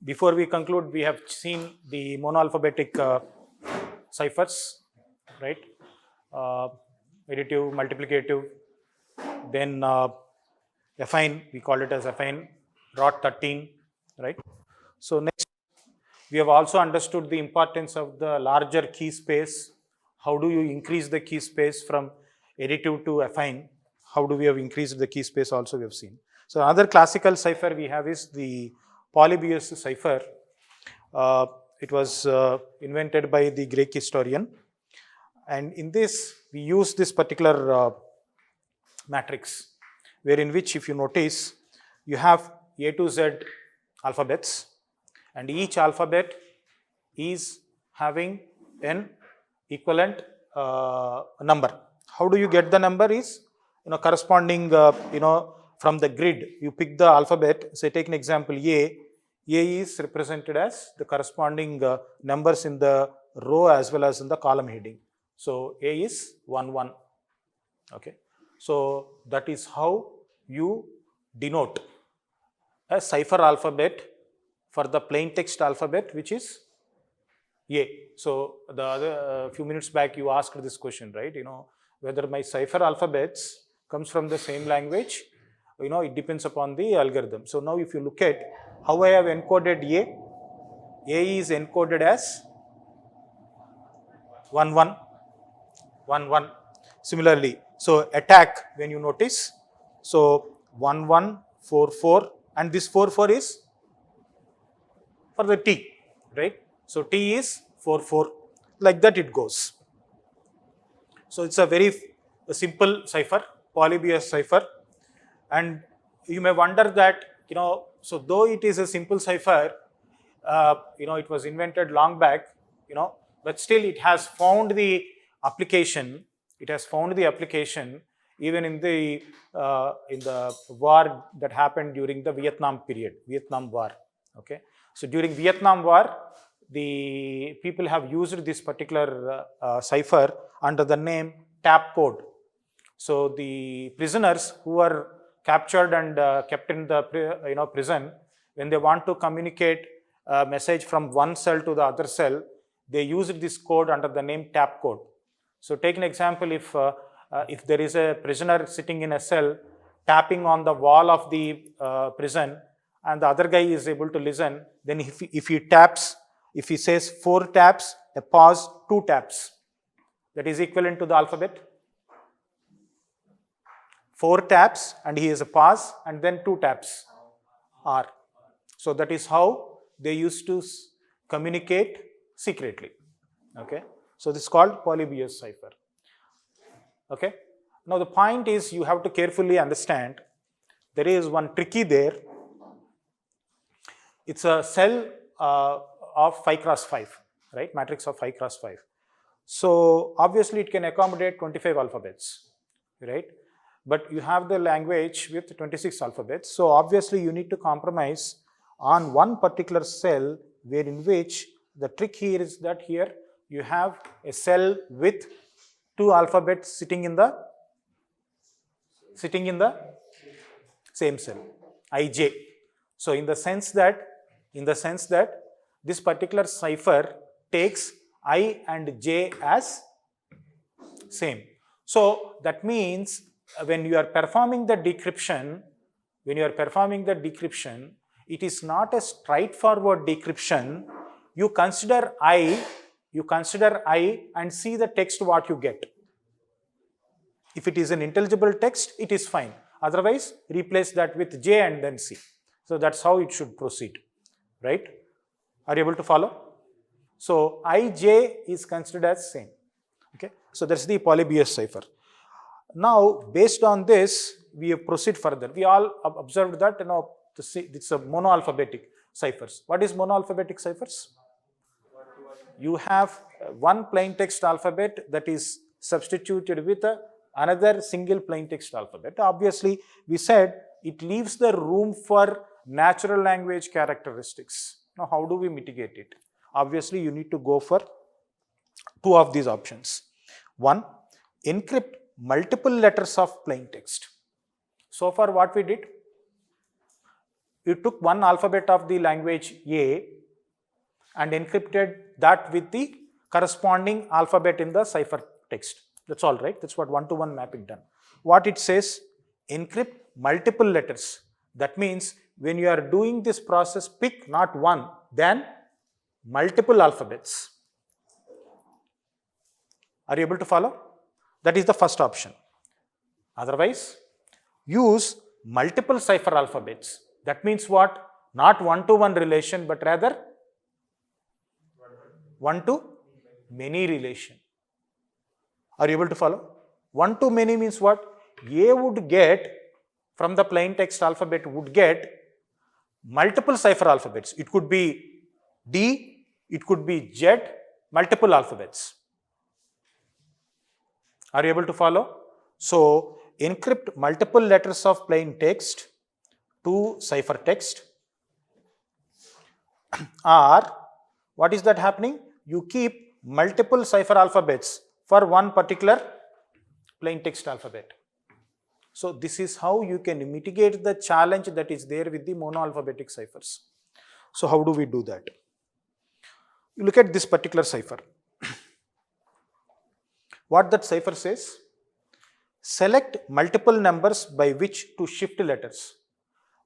before we conclude, we have seen the mono-alphabetic ciphers, right? Additive, multiplicative, then affine, we call it as affine, rot 13, right? So next, we have also understood the importance of the larger key space. How do you increase the key space from additive to affine? How do we have increased the key space also we have seen. So another classical cipher we have is the polybius cipher. It was invented by the Greek historian. And in this, we use this particular matrix, where in which, if you notice, you have A to Z alphabets, and each alphabet is having an equivalent number. How do you get the number is, corresponding, from the grid, you pick the alphabet. Say, take an example, A is represented as the corresponding numbers in the row as well as in the column heading. So A is 1, 1. Okay. So that is how you denote a cipher alphabet for the plain text alphabet, which is A. So the other few minutes back you asked this question, right? Whether my cipher alphabets comes from the same language, it depends upon the algorithm. So now if you look at how I have encoded A is encoded as 1, 1, 1, 1. Similarly, so attack, when you notice, so 1, 1, 4, 4, and this 4, 4 is for the T, right? So T is 4, 4, like that it goes. So it's a very simple cipher, polybius cipher, and you may wonder that, so though it is a simple cipher, it was invented long back, but still it has found the application. It has found the application even in the war that happened during the Vietnam War. Okay, so during Vietnam War, the people have used this particular cipher under the name tap code. So the prisoners who were captured and kept in the prison, when they want to communicate a message from one cell to the other cell, they used this code under the name tap code. So take an example, if there is a prisoner sitting in a cell tapping on the wall of the prison, and the other guy is able to listen, then if he taps, if he says 4 taps, a pause, 2 taps, that is equivalent to the alphabet. 4 taps and he is a pause, and then 2 taps R. So that is how they used to communicate secretly. Okay. So this is called polybius cipher. Okay. Now the point is, you have to carefully understand, there is one tricky there. It's a cell of 5 cross 5, right? Matrix of 5 cross 5. So obviously it can accommodate 25 alphabets, right? But you have the language with 26 alphabets. So obviously you need to compromise on one particular cell, where in which the trick here is that here you have a cell with 2 alphabets sitting in the same cell, ij. So in the sense that this particular cipher takes I and j as same. So that means when you are performing the decryption, it is not a straightforward decryption. You consider I and see the text what you get. If it is an intelligible text, it is fine. Otherwise, replace that with J and then C. So that's how it should proceed, right? Are you able to follow? So IJ is considered as same. Okay. So that's the polybius cipher. Now, based on this, we proceed further. We all observed that it's a mono-alphabetic ciphers. What is mono-alphabetic ciphers? You have one plain text alphabet that is substituted with another single plain text alphabet. Obviously, we said it leaves the room for natural language characteristics. Now, how do we mitigate it? Obviously, you need to go for 2 of these options. One, encrypt multiple letters of plain text. So far, what we did? you took one alphabet of the language A and encrypted that with the corresponding alphabet in the cipher text. That's all, right? That's what one-to-one mapping done. What it says, encrypt multiple letters. That means when you are doing this process, pick not one, then multiple alphabets. Are you able to follow? That is the first option. Otherwise, use multiple cipher alphabets. That means what? Not one-to-one relation, but rather one-to-many relation. Are you able to follow? One-to-many means what? A would get, from the plain text alphabet, would get multiple cipher alphabets. It could be D, it could be Z, multiple alphabets. Are you able to follow? So, encrypt multiple letters of plain text to cipher text, or what is that happening? You keep multiple cipher alphabets for one particular plain text alphabet. So, this is how you can mitigate the challenge that is there with the mono-alphabetic ciphers. So, how do we do that? You look at this particular cipher. What that cipher says? Select multiple numbers by which to shift letters.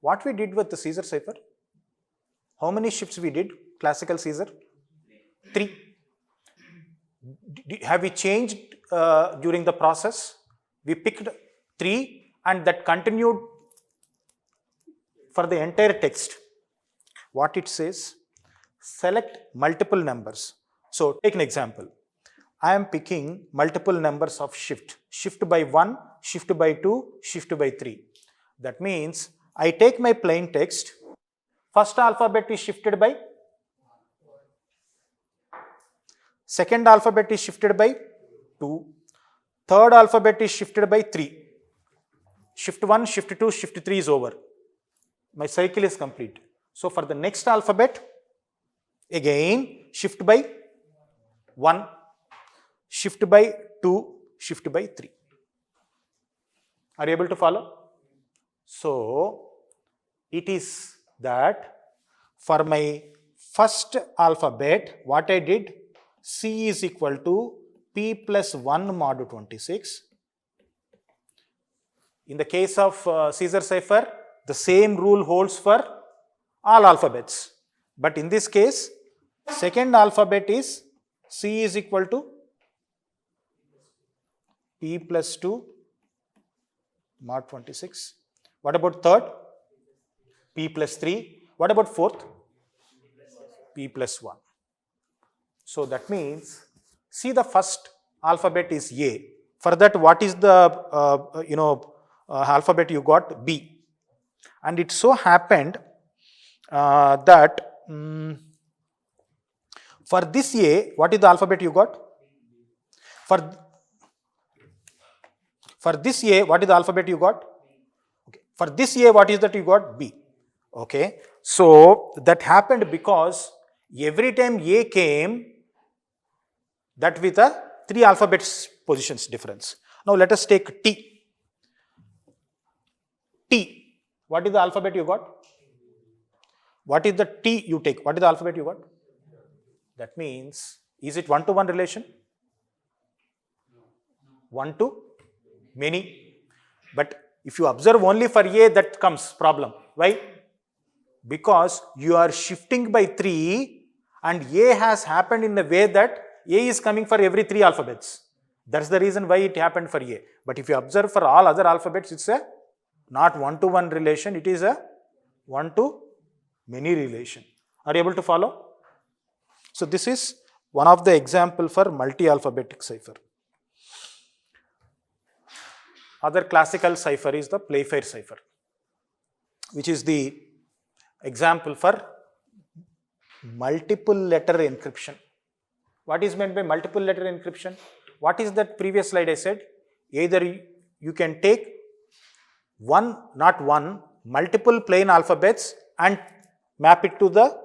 What we did with the Caesar cipher? How many shifts we did? Classical Caesar? 3. Have we changed during the process? We picked 3 and that continued for the entire text. What it says? Select multiple numbers. So, take an example. I am picking multiple numbers of shift. Shift by 1, shift by 2, shift by 3. That means I take my plain text. First alphabet is shifted by, second alphabet is shifted by 2, third alphabet is shifted by 3. Shift 1, shift 2, shift 3 is over. My cycle is complete. So, for the next alphabet, again shift by 1. Shift by 2, shift by 3. Are you able to follow? So, it is that for my first alphabet, what I did, C is equal to P plus 1 mod 26. In the case of Caesar cipher, the same rule holds for all alphabets. But in this case, second alphabet is C is equal to P plus 2 mod 26. What about third? P plus 3. What about fourth? P plus 1. So, that means, see, the first alphabet is A. For that, what is the alphabet you got? B. And it so happened that for this A, what is the alphabet you got? For this A, what is the alphabet you got? Okay. For this A, what is that you got? B. Okay. So, that happened because every time A came, that with a 3 alphabets positions difference. Now, let us take T. T. What is the alphabet you got? What is the T you take? What is the alphabet you got? That means, is it one-to-one relation? One to many. But if you observe only for A, that comes problem. Why? Because you are shifting by 3 and A has happened in a way that A is coming for every 3 alphabets. That's the reason why it happened for A. But if you observe for all other alphabets, it's a not one-to-one relation, it is a one-to-many relation. Are you able to follow? So, this is one of the example for multi-alphabetic cipher. Other classical cipher is the Playfair cipher, which is the example for multiple letter encryption. What is meant by multiple letter encryption? What is that previous slide I said? Either you can take multiple plain alphabets and map it to the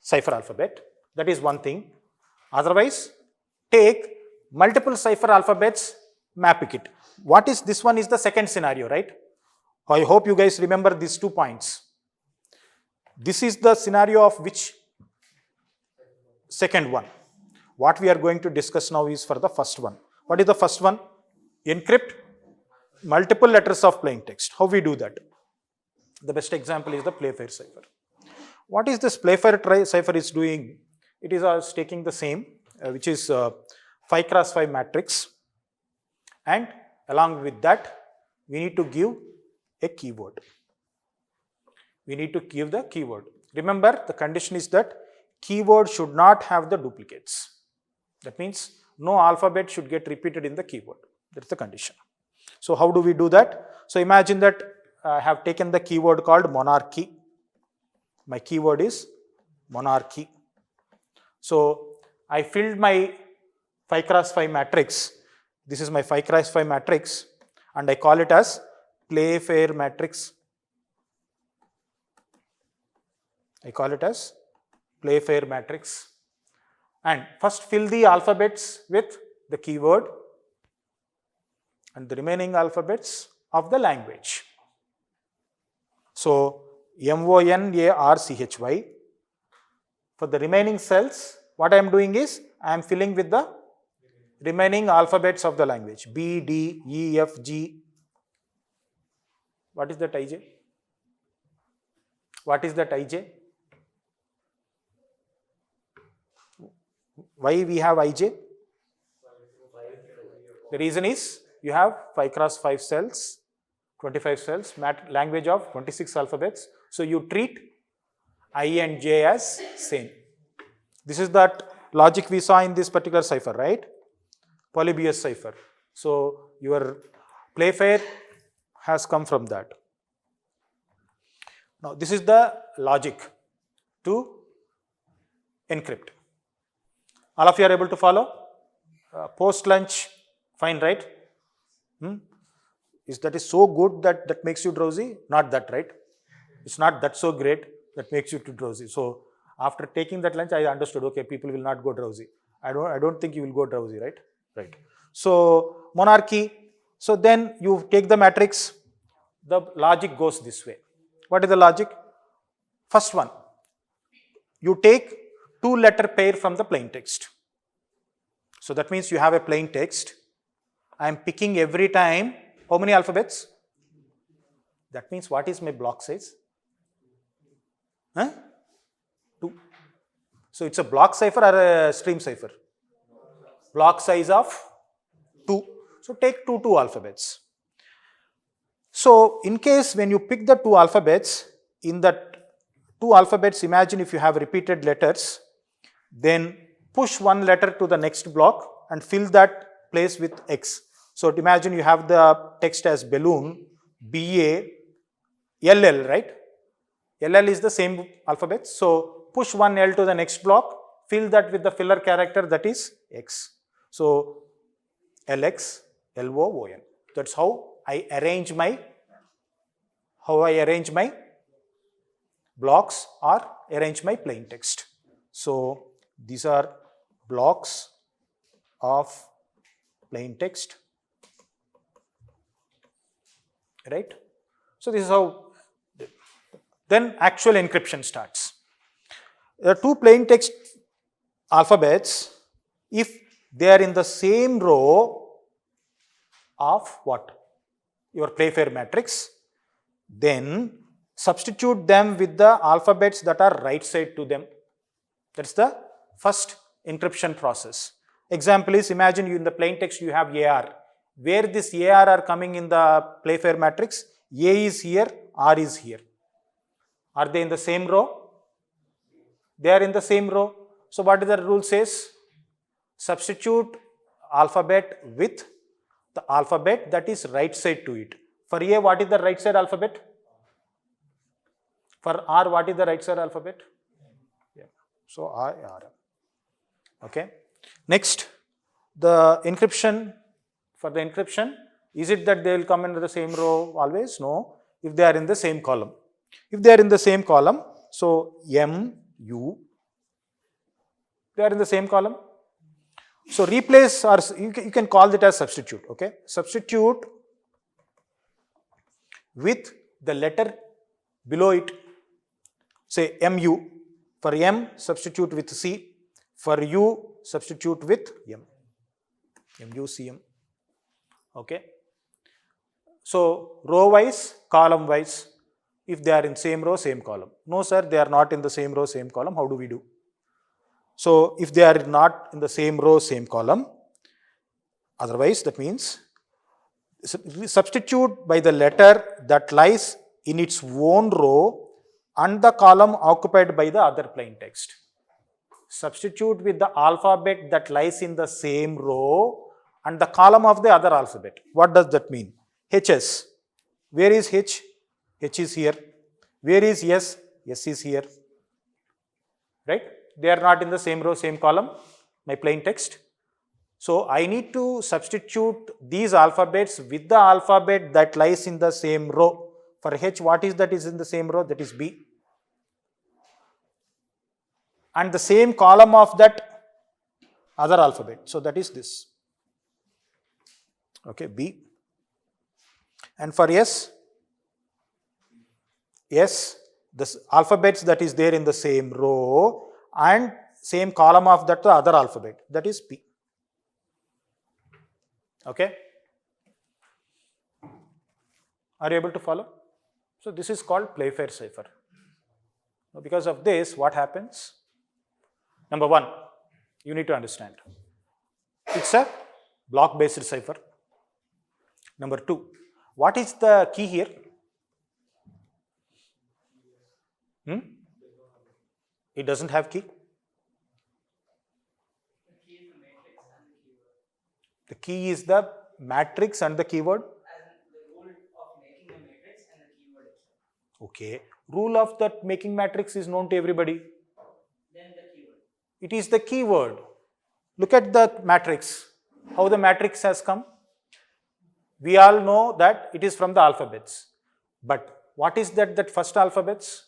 cipher alphabet. That is one thing. Otherwise, take multiple cipher alphabets, map it. What is this one is the second scenario, right? I hope you guys remember these 2 points. This is the scenario of which second one. What we are going to discuss now is for the first one. What is the first one? Encrypt multiple letters of plain text. How we do that? The best example is the Playfair cipher. What is this Playfair cipher is doing? It is taking the same, which is 5 cross 5 matrix, and along with that, we need to give a keyword. We need to give the keyword. Remember, the condition is that keyword should not have the duplicates. That means no alphabet should get repeated in the keyword. That's the condition. So how do we do that? So imagine that I have taken the keyword called monarchy. My keyword is monarchy. So I filled my 5 cross 5 matrix. This is my 5 cross 5 matrix, and I call it as Playfair matrix. I call it as Playfair matrix. And first fill the alphabets with the keyword and the remaining alphabets of the language. So monarchy. For the remaining cells, what I am doing is I am filling with the remaining alphabets of the language. B, D, E, F, G. What is that IJ? What is that IJ? Why we have IJ? The reason is you have 5 cross 5 cells, 25 cells, language of 26 alphabets. So you treat I and J as same. This is that logic we saw in this particular cipher, right? Polybius cipher. So your Playfair has come from that. Now this is the logic to encrypt. All of you are able to follow? Post lunch, fine, right? Is that so good that makes you drowsy? Not that, right? It's not that so great that makes you too drowsy. So after taking that lunch, I understood, okay, people will not go drowsy. I don't think you will go drowsy, right? Right. So monarchy. So then you take the matrix. The logic goes this way. What is the logic? First one, you take 2-letter pair from the plain text. So that means you have a plain text. I am picking every time how many alphabets? That means what is my block size? 2. So it's a block cipher or a stream cipher? Block size of 2. So take 2 alphabets. So in case when you pick the 2 alphabets, in that 2 alphabets, imagine if you have repeated letters, then push 1 letter to the next block and fill that place with X. So imagine you have the text as balloon, B-A-L-L, right? LL is the same alphabet. So push 1 L to the next block, fill that with the filler character, that is X. So LX, LO-ON. That's how I arrange my blocks or arrange my plain text. So these are blocks of plain text, right? So this is how then actual encryption starts. There are 2 plain text alphabets. If they are in the same row of what? Your Playfair matrix, then substitute them with the alphabets that are right side to them. That's the first encryption process. Example is, imagine you in the plain text you have AR. Where this AR are coming in the Playfair matrix, A is here, R is here. Are they in the same row? They are in the same row. So what is the rule says? Substitute alphabet with the alphabet that is right side to it. For A, what is the right side alphabet? For R, what is the right side alphabet? Yeah. So R. Okay. Next, the encryption. For the encryption, is it that they will come into the same row always? No. If they are in the same column. If they are in the same column, so M, U, they are in the same column. So replace, or you can call it as substitute, okay? Substitute with the letter below it. say mu. For m, substitute with c. For u, substitute with m. Mu, cm. Okay. So, row wise, column wise, if they are in same row, same column. No sir, they are not in the same row, same column. How do we do? So, if they are not in the same row, same column, otherwise that means substitute by the letter that lies in its own row and the column occupied by the other plain text. Substitute with the alphabet that lies in the same row and the column of the other alphabet. What does that mean? HS. Where is H? H is here. Where is S? S is here. Right? They are not in the same row, same column, my plain text. So, I need to substitute these alphabets with the alphabet that lies in the same row. For H, what is that is in the same row? That is B. And the same column of that other alphabet. So, that is this. Okay, B. And for S, the alphabets that is there in the same row and same column of that other alphabet, that is P. Okay. Are you able to follow? So, this is called Playfair cipher. Now, because of this, what happens? Number one, you need to understand. It's a block based cipher. Number two, what is the key here? It doesn't have key. The key is the matrix and the keyword. The rule of making a matrix and the keyword. Okay. Rule of that making matrix is known to everybody. Then the keyword. It is the keyword. Look at the matrix. How the matrix has come. We all know that it is from the alphabets. But what is that first alphabets?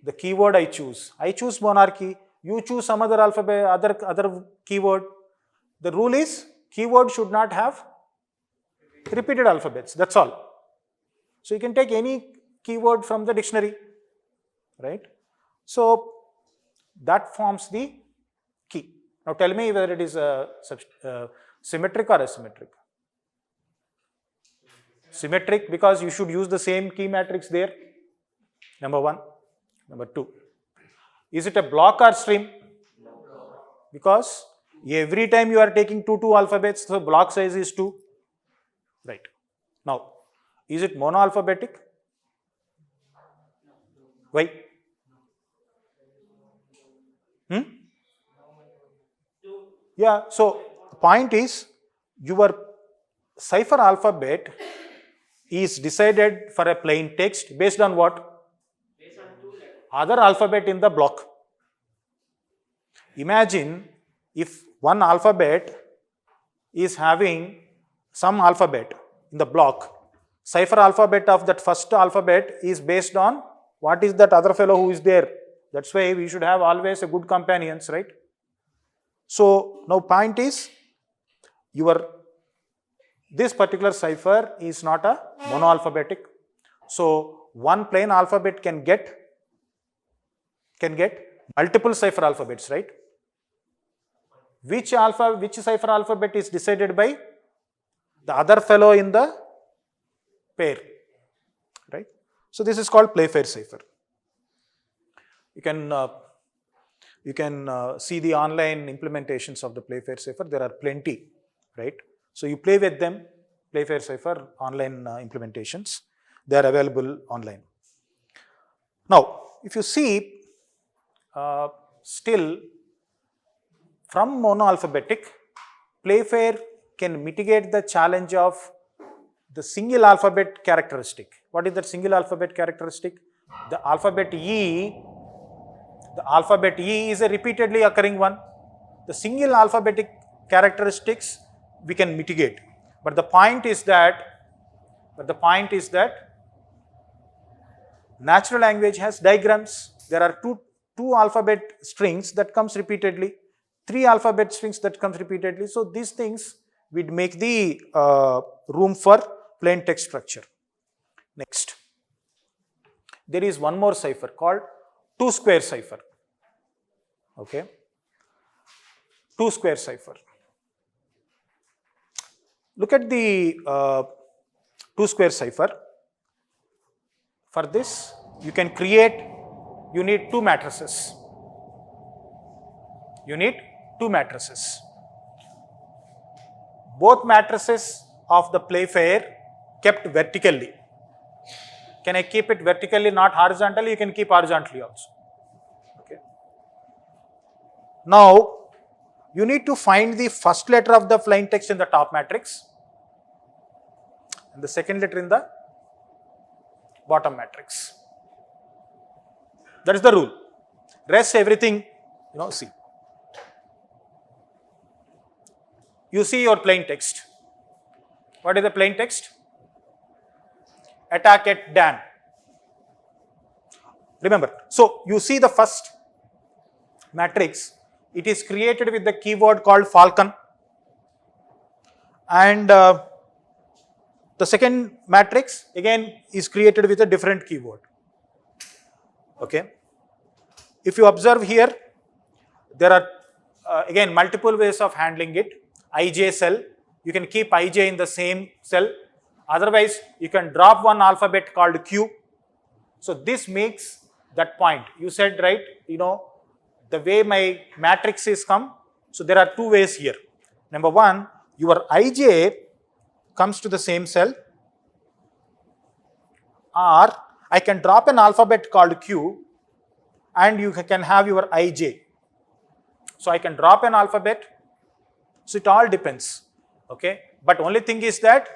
The keyword I choose. I choose monarchy. You choose some other alphabet, other keyword. The rule is keyword should not have repeated alphabets. That's all. So you can take any keyword from the dictionary, right? So that forms the key. Now tell me whether it is symmetric or asymmetric. Symmetric because you should use the same key matrix there. Number one. Number two. Is it a block or stream? Because every time you are taking two alphabets, so block size is 2. Right. Now, is it mono-alphabetic? Why? Yeah, so the point is your cipher alphabet is decided for a plain text based on what? Based on 2 letters. Other alphabet in the block. Imagine if one alphabet is having some alphabet in the block, cipher alphabet of that first alphabet is based on what is that other fellow who is there. That's why we should have always a good companions, right? So now point is this particular cipher is not a mono-alphabetic. So one plain alphabet can get multiple cipher alphabets, right? Which cipher alphabet is decided by the other fellow in the pair, right? So this is called Playfair cipher. You can see the online implementations of the Playfair cipher. There are plenty, right? So you play with them, Playfair cipher online implementations. They are available online. Now, if you see, still from mono-alphabetic, Playfair can mitigate the challenge of the single alphabet characteristic. What is that single alphabet characteristic? The alphabet E is a repeatedly occurring one. The single alphabetic characteristics we can mitigate. But the point is that natural language has diagrams. There are two alphabet strings that comes repeatedly, 3 alphabet strings that comes repeatedly. So these things would make the room for plain text structure. Next, there is one more cipher called 2 square cipher. Okay, 2 square cipher. Look at the 2 square cipher. For this, you can create, you need 2 matrices. You need 2 matrices. Both matrices of the playfair kept vertically. Can I keep it vertically, not horizontally? You can keep horizontally also. Okay. Now, you need to find the first letter of the plain text in the top matrix and the second letter in the bottom matrix. That is the rule. Rest everything, see. You see your plain text. What is the plain text? Attack at Dan. Remember, so you see the first matrix, it is created with the keyword called falcon, and the second matrix again is created with a different keyword. Okay. If you observe here, there are again multiple ways of handling it. IJ cell, you can keep IJ in the same cell, otherwise you can drop one alphabet called Q. So this makes that point. You said, right, the way my matrix is come, so there are 2 ways here. Number 1, your IJ comes to the same cell, or I can drop an alphabet called Q and you can have your IJ. So I can drop an alphabet, so it all depends, okay. But only thing is that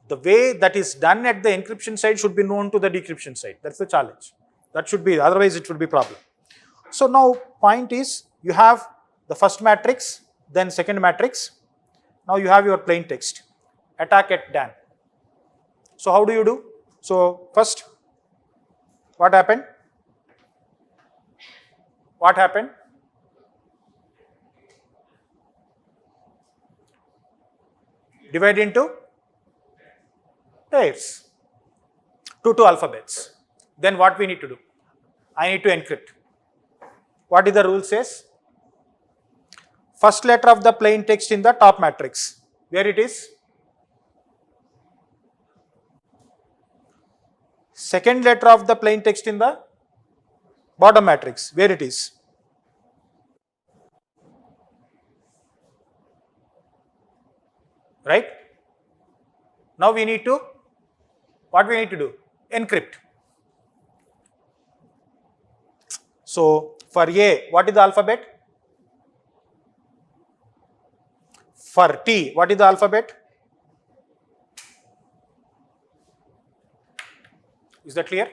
the way that is done at the encryption side should be known to the decryption side. That's the challenge. That should be, otherwise it would be problem. So now point is, you have the first matrix, then second matrix. Now you have your plain text, attack at Dan. So how do you do? So first, what happened? What happened? Divide into pairs, 2 alphabets. Then what we need to do? I need to encrypt. What is the rule says? First letter of the plain text in the top matrix. Where it is? Second letter of the plain text in the bottom matrix. Where it is? Right? Now we need to, what we need to do? Encrypt. So for A, what is the alphabet? For T, what is the alphabet? Is that clear?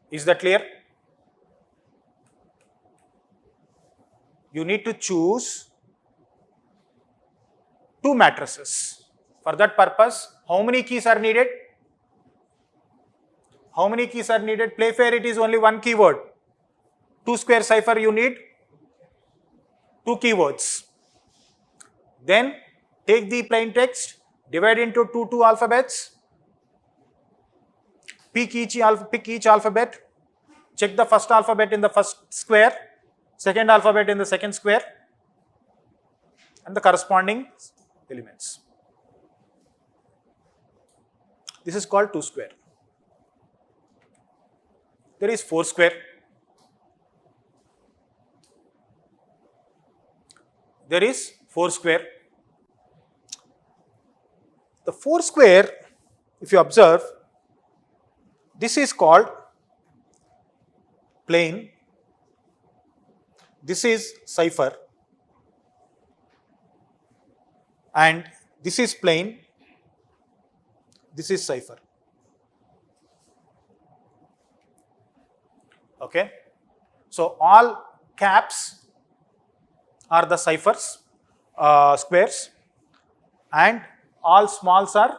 Is that clear? You need to choose 2 matrices. For that purpose, how many keys are needed? How many keys are needed? Playfair, it is only 1 keyword. 2 square cipher, you need 2 keywords. Then take the plain text, divide into 2 alphabets, pick each alphabet, check the first alphabet in the first square, second alphabet in the second square, and the corresponding elements. This is called 2 square. There is 4 square. There is 4 square. The 4 square, if you observe, this is called plain. This is cipher. And this is plain. This is cipher. Okay. So all caps are the ciphers, squares, and all smalls are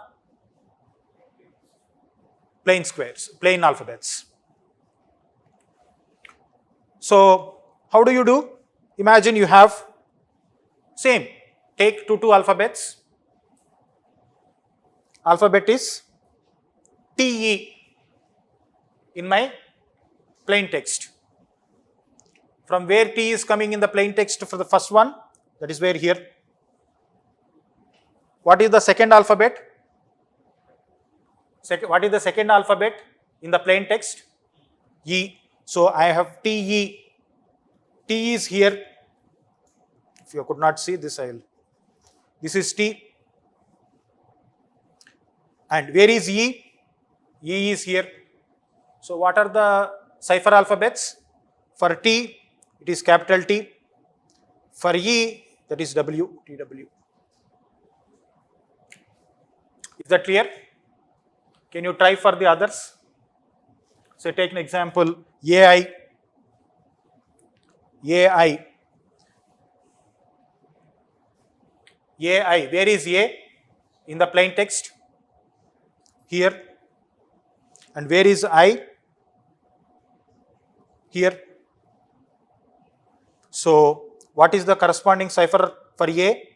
plain squares, plain alphabets. So how do you do? Imagine you have same, take 2 alphabets. Alphabet is TE. in my plain text. From where T is coming in the plain text for the first one, that is where here. What is the second alphabet? What is the second alphabet in the plain text? E. So I have TE. T is here. If you could not see this, this is T. And where is E? E is here. So what are the cipher alphabets? For T, it is capital T. For E, that is W, TW. Is that clear? Can you try for the others? So take an example, AI. AI. AI, where is A in the plain text? Here. And where is I? Here. So what is the corresponding cipher for A?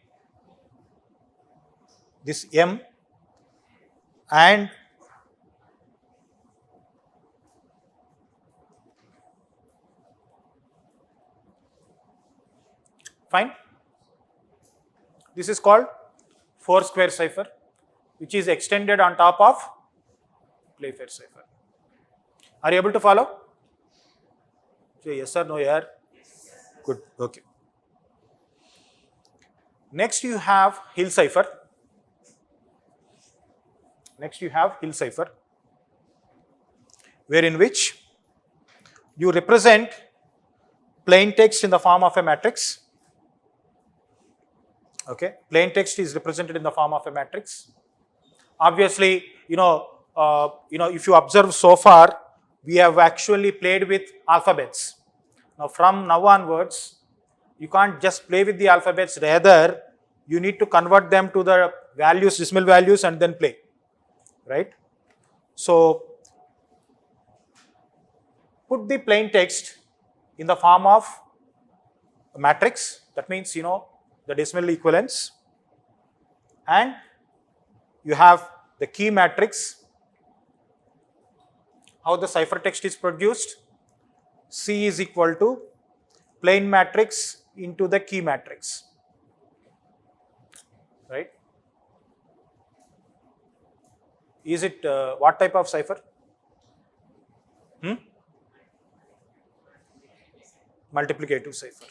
This M. And fine. This is called 4-square cipher, which is extended on top of Playfair cipher. Are you able to follow? Say yes or no, yeah? Good, okay. Next you have Hill cipher. Wherein which you represent plain text in the form of a matrix. Okay, plain text is represented in the form of a matrix. Obviously, if you observe so far, we have actually played with alphabets. Now, from now onwards, you can't just play with the alphabets. Rather, you need to convert them to the values, decimal values, and then play. Right? So, put the plain text in the form of a matrix. That means, the decimal equivalents, and you have the key matrix. How the cipher text is produced? C is equal to plain matrix into the key matrix, right? Is it what type of cipher? Multiplicative cipher.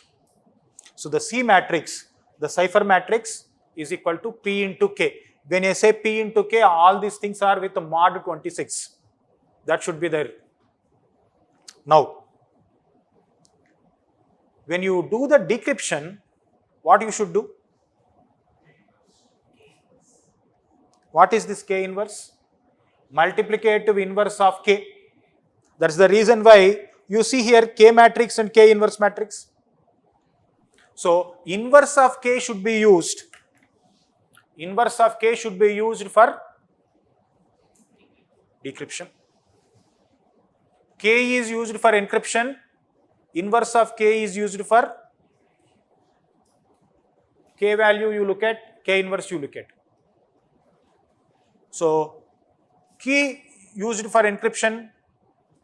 So the C matrix, the cipher matrix is equal to P into K. When I say P into K, all these things are with mod 26. That should be there. Now, when you do the decryption, what you should do? What is this K inverse? Multiplicative inverse of K. That's the reason why you see here K matrix and K inverse matrix. So, inverse of K should be used. Inverse of K should be used for decryption. K is used for encryption. Inverse of K is used for K value you look at, K inverse you look at. So, key used for encryption,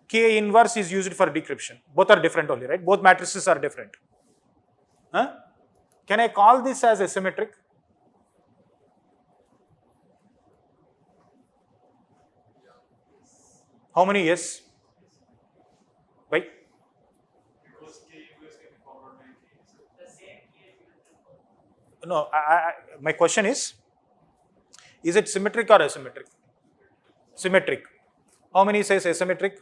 K inverse is used for decryption. Both are different only, right? Both matrices are different. Huh? Can I call this as asymmetric? How many yes? Why? Because K inverse can be forward by K. The same K. No, my question is it symmetric or asymmetric? Symmetric. How many says asymmetric?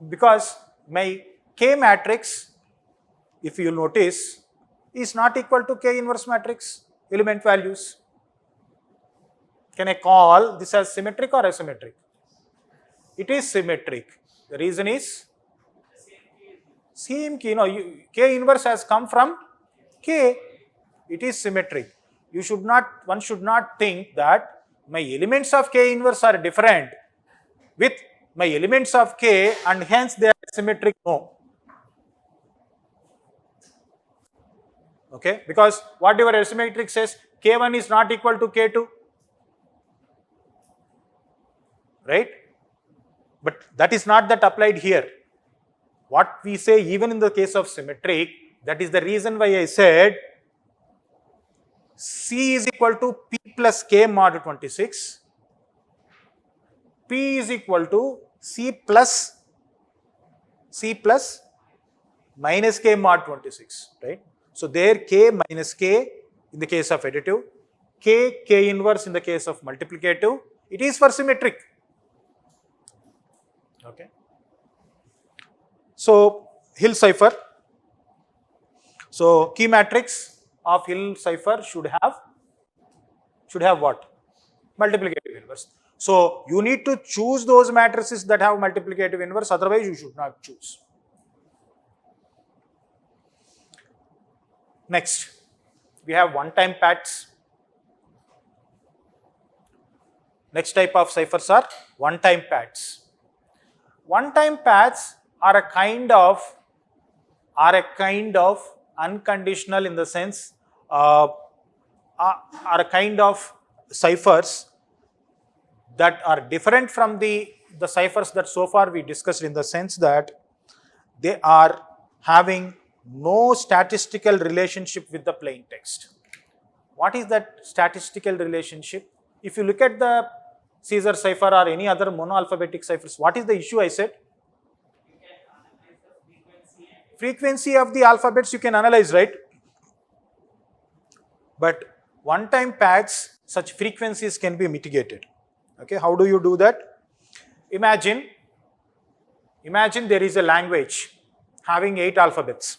Because my K matrix, if you notice, is not equal to K inverse matrix element values. Can I call this as symmetric or asymmetric? It is symmetric. The reason is same K. K inverse has come from K. It is symmetric. One should not think that my elements of K inverse are different with my elements of K and hence they are symmetric. No. Okay, because whatever asymmetric says, K1 is not equal to K2, right? But that is not that applied here. What we say even in the case of symmetric, that is the reason why I said C is equal to P plus K mod 26. P is equal to C plus minus K mod 26, right? So there K minus K in the case of additive, K inverse in the case of multiplicative, it is for symmetric. Okay. So Hill cipher. So key matrix of Hill cipher should have what? Multiplicative inverse. So you need to choose those matrices that have multiplicative inverse, otherwise you should not choose. Next, we have one-time pads. Next type of ciphers are one-time pads. One-time pads are a kind of unconditional in the sense are a kind of ciphers that are different from the ciphers that so far we discussed, in the sense that they are having no statistical relationship with the plain text. What is that statistical relationship? If you look at the Caesar cipher or any other mono-alphabetic ciphers, what is the issue I said? You can analyze the frequency and Frequency of the alphabets you can analyze, right? But one-time pads, such frequencies can be mitigated. Okay, how do you do that? Imagine there is a language having 8 alphabets.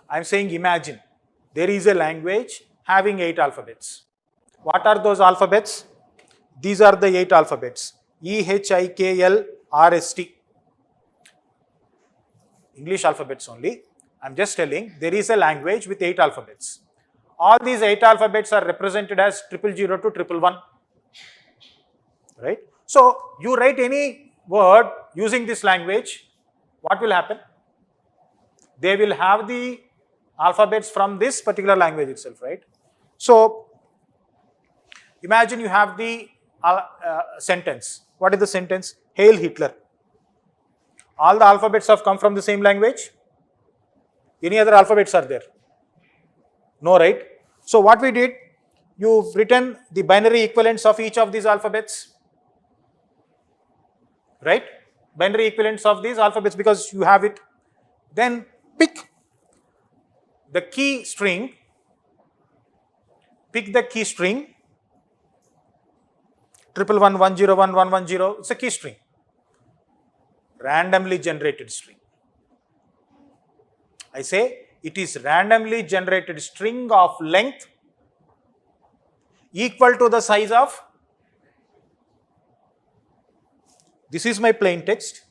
I am saying imagine there is a language having 8 alphabets. What are those alphabets? These are the 8 alphabets: E, H, I, K, L, R, S, T. English alphabets only. I am just telling there is a language with 8 alphabets. All these 8 alphabets are represented as 000 to 111. Right? So you write any word using this language, what will happen? They will have the alphabets from this particular language itself, right? So imagine you have the sentence. What is the sentence? Hail Hitler. All the alphabets have come from the same language. Any other alphabets are there? No, right? So what we did, you've written the binary equivalents of each of these alphabets. Right? Binary equivalents of these alphabets, because you have it. Then pick the key string. Pick the key string. 111, 101, 110. It's a key string. Randomly generated string. I say it is randomly generated string of length equal to the size of. This is my plain text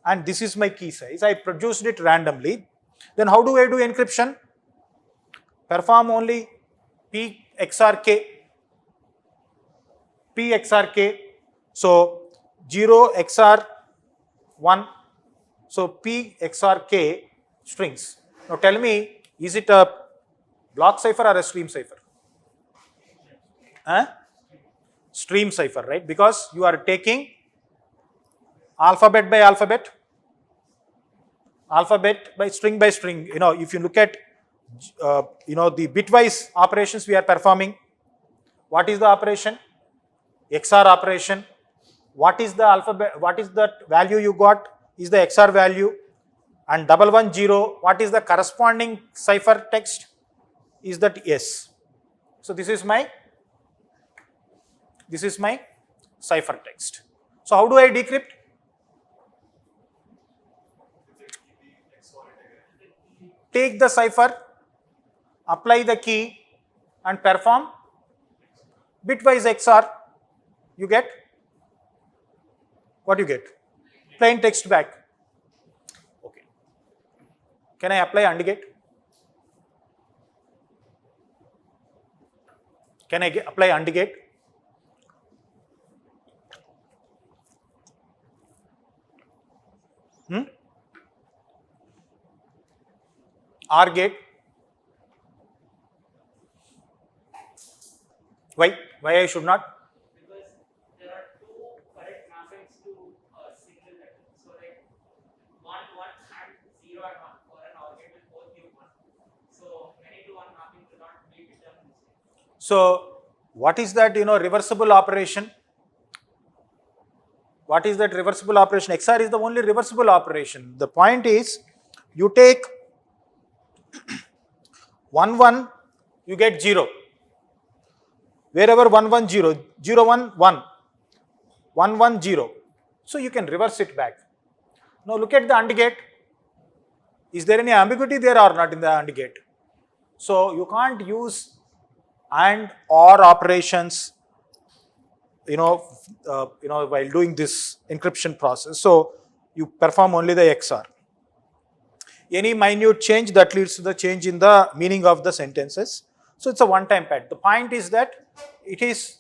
and this is my key size. I produced it randomly. Then how do I do encryption? Perform only P XOR K. P XOR K. So 0 XOR 1. So P XOR K strings. Now tell me, is it a block cipher or a stream cipher? Stream cipher, right? Because you are taking alphabet by alphabet by string. If you look at the bitwise operations we are performing, what is the operation? XOR operation. What is the alphabet? What is the value you got? Is the XOR value. And 110, what is the corresponding cipher text? Is that S. So this is my cipher text. So how do I decrypt? Take the cipher, apply the key and perform bitwise XOR. You get? What you get? Plain text back. Okay. Can I apply AND gate? Can I apply AND gate? OR gate? Why? Why I should not? because there are two correct mappings to So what is that, reversible operation? What is that reversible operation? XOR is the only reversible operation. The point is, you take 1 1, you get 0. Wherever 1 1 0, 0 1 1, 1 1 0. So you can reverse it back. Now look at the AND gate. Is there any ambiguity there or not in the AND gate? So you can't use AND OR operations, while doing this encryption process. So you perform only the XOR. Any minute change that leads to the change in the meaning of the sentences. So it's a one-time pad. The point is that it is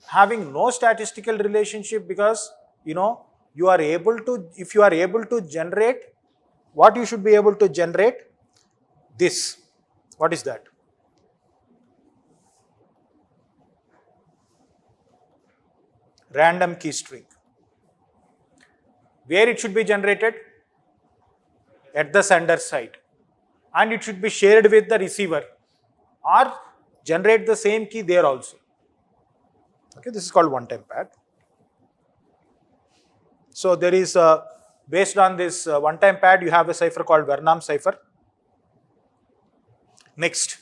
having no statistical relationship because you are able to, if you are able to generate, what you should be able to generate? This. What is that? Random key string. Where it should be generated? At the sender side. And it should be shared with the receiver or generate the same key there also. Okay, this is called one-time pad. So there is, based on this one-time pad, you have a cipher called Vernam cipher. Next,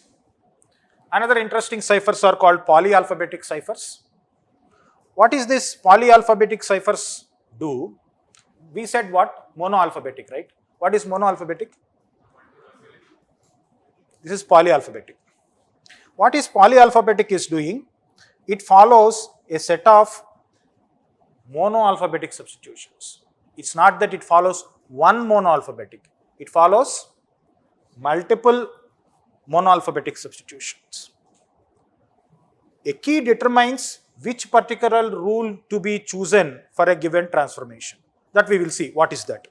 another interesting ciphers are called poly-alphabetic ciphers. What is this poly-alphabetic ciphers do? We said what? Mono-alphabetic, right? What is mono-alphabetic? This is poly-alphabetic. What is poly-alphabetic is doing? It follows a set of mono-alphabetic substitutions. It's not that it follows one mono-alphabetic. It follows multiple mono-alphabetic substitutions. A key determines which particular rule to be chosen for a given transformation. That we will see. What is that?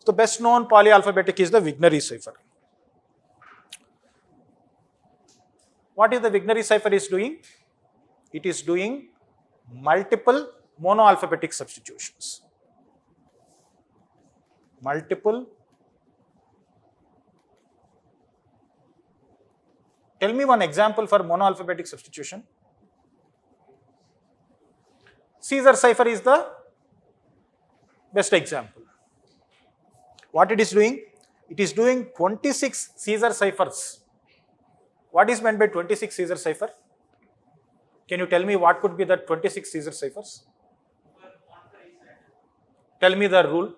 The best known poly-alphabetic is the Vigneri cipher. What is the Vigneri cipher is doing? It is doing multiple mono-alphabetic substitutions. Multiple. Tell me one example for mono-alphabetic substitution. Caesar cipher is the best example. What it is doing? It is doing 26 Caesar ciphers. What is meant by 26 Caesar cipher? Can you tell me what could be the 26 Caesar ciphers? Tell me the rule.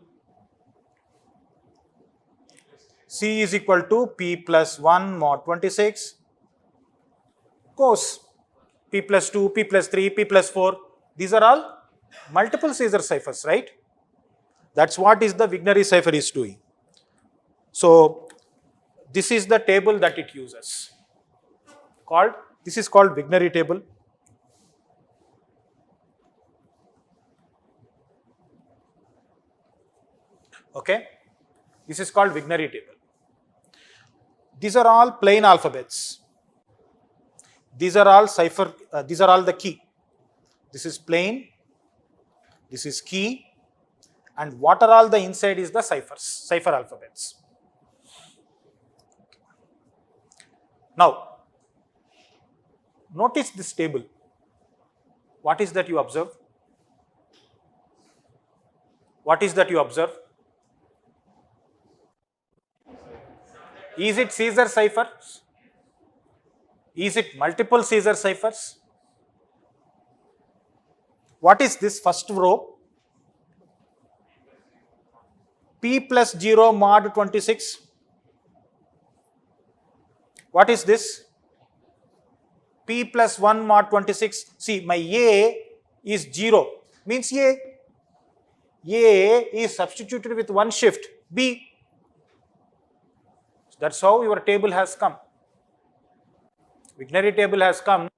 C is equal to P plus 1 mod 26 goes P plus 2, P plus 3, P plus 4. These are all multiple Caesar ciphers, right? That's what is the Vigneri cipher is doing. So this is the table that it uses. This is called Vigneri table. Okay, this is called Vigneri table. These are all plain alphabets. These are all cipher. These are all the key. This is plain. This is key. And what are all the inside is the ciphers, cipher alphabets. Now, notice this table. What is that you observe? What is that you observe? Is it Caesar ciphers? Is it multiple Caesar ciphers? What is this first row? P plus 0 mod 26. What is this? P plus 1 mod 26. See, my A is 0. Means A is substituted with one shift. B. That's how your table has come. Vigneri table has come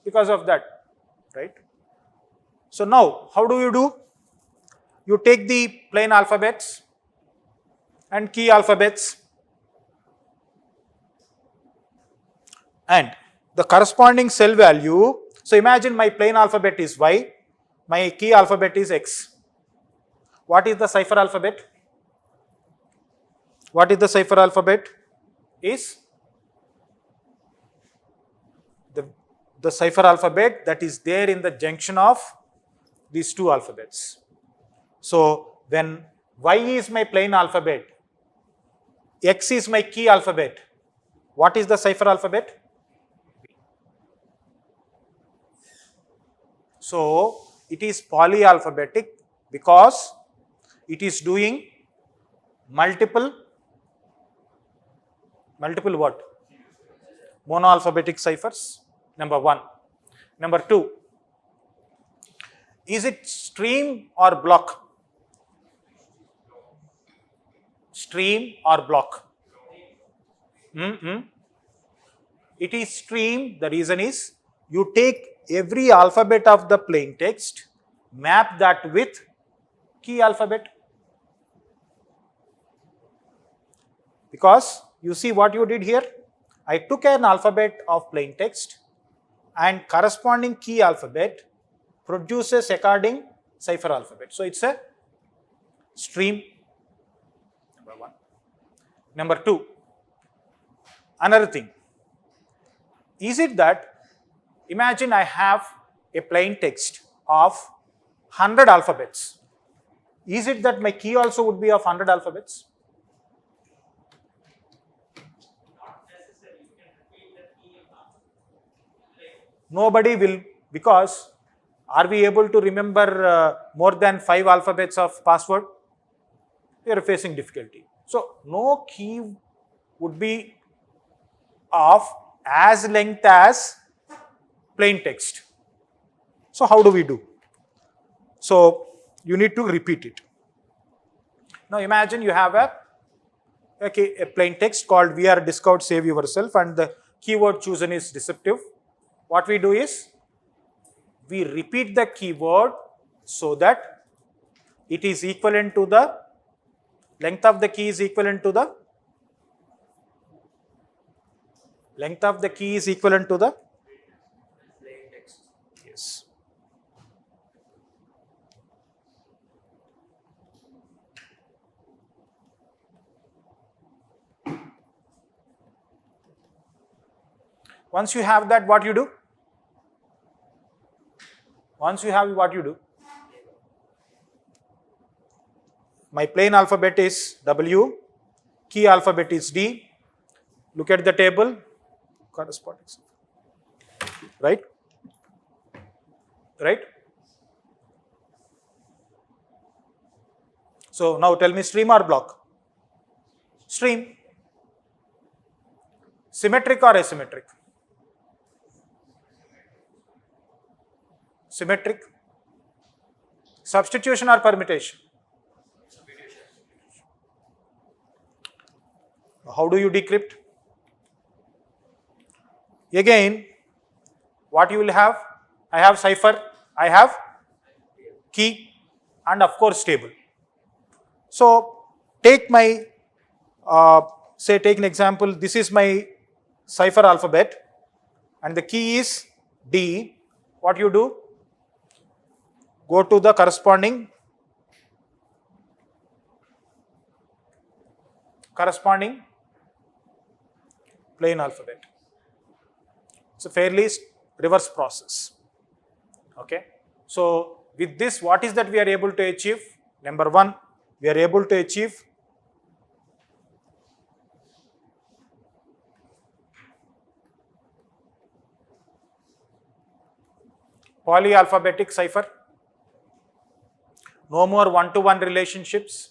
because of that, right? So now, how do? You take the plain alphabets and key alphabets and the corresponding cell value. So imagine my plain alphabet is Y, my key alphabet is X. What is the cipher alphabet? What is the cipher alphabet? Is the cipher alphabet that is there in the junction of these two alphabets. So when Y is my plain alphabet, X is my key alphabet, what is the cipher alphabet? So it is poly-alphabetic because it is doing multiple what? Mono-alphabetic ciphers, number one. Number two, is it stream or block? Stream or block? It is stream. The reason is you take every alphabet of the plain text, map that with key alphabet. Because you see what you did here? I took an alphabet of plain text and corresponding key alphabet produces according cipher alphabet. So it's a stream, number one. Number two, another thing, is it that, imagine I have a plain text of 100 alphabets. Is it that my key also would be of 100 alphabets? Not necessary. You can repeat the key Nobody will, because are we able to remember more than 5 alphabets of password? We are facing difficulty. So no key would be of as length as plain text. So how do we do? So you need to repeat it. Now imagine you have a plain text called "we are discovered, save yourself," and the keyword chosen is deceptive. What we do is we repeat the keyword so that it is equivalent to the length of the key is equivalent to the length of the key is equivalent to the plain text. yes. Once you have that, what you do? Once you have what you do? My plain alphabet is W, key alphabet is D. Look at the table, corresponding. Right? Right? So now tell me, stream or block? Stream. Symmetric or asymmetric? Symmetric. Substitution or permutation? How do you decrypt? Again, what you will have? I have cipher, I have key, and of course table. So take my, take an example, this is my cipher alphabet and the key is D. What you do? Go to the corresponding plain alphabet. It's a fairly reverse process. Okay. So with this, what is that we are able to achieve? Number one, we are able to achieve poly-alphabetic cipher. No more one-to-one relationships,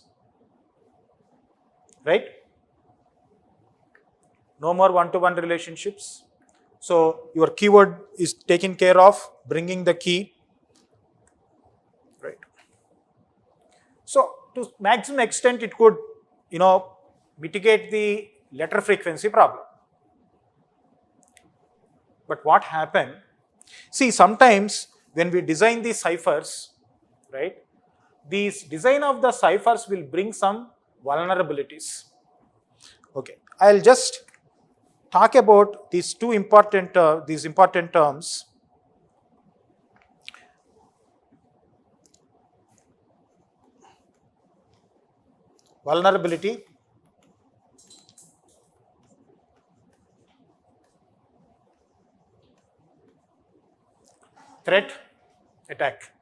right? No more one-to-one relationships. So your keyword is taken care of, bringing the key, right? So to maximum extent, it could, mitigate the letter frequency problem. But what happened? See, sometimes when we design these ciphers, right? These design of the ciphers will bring some vulnerabilities. Okay, I'll just talk about these important terms. Vulnerability, threat, attack.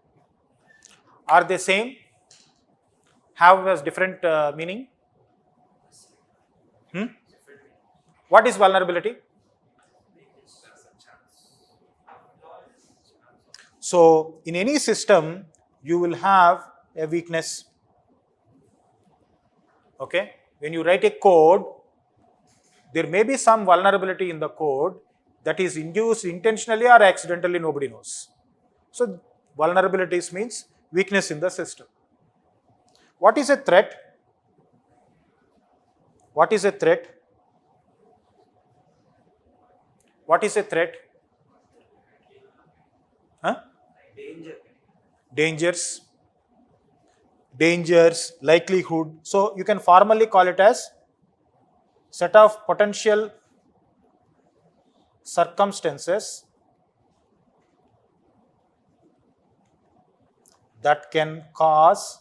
Are they same? Have a different meaning? What is vulnerability? So, in any system, you will have a weakness. Okay? When you write a code, there may be some vulnerability in the code that is induced intentionally or accidentally, nobody knows. So, vulnerabilities means weakness in the system. What is a threat? What is a threat? What is a threat? Huh? Dangers, likelihood. So you can formally call it as set of potential circumstances that can cause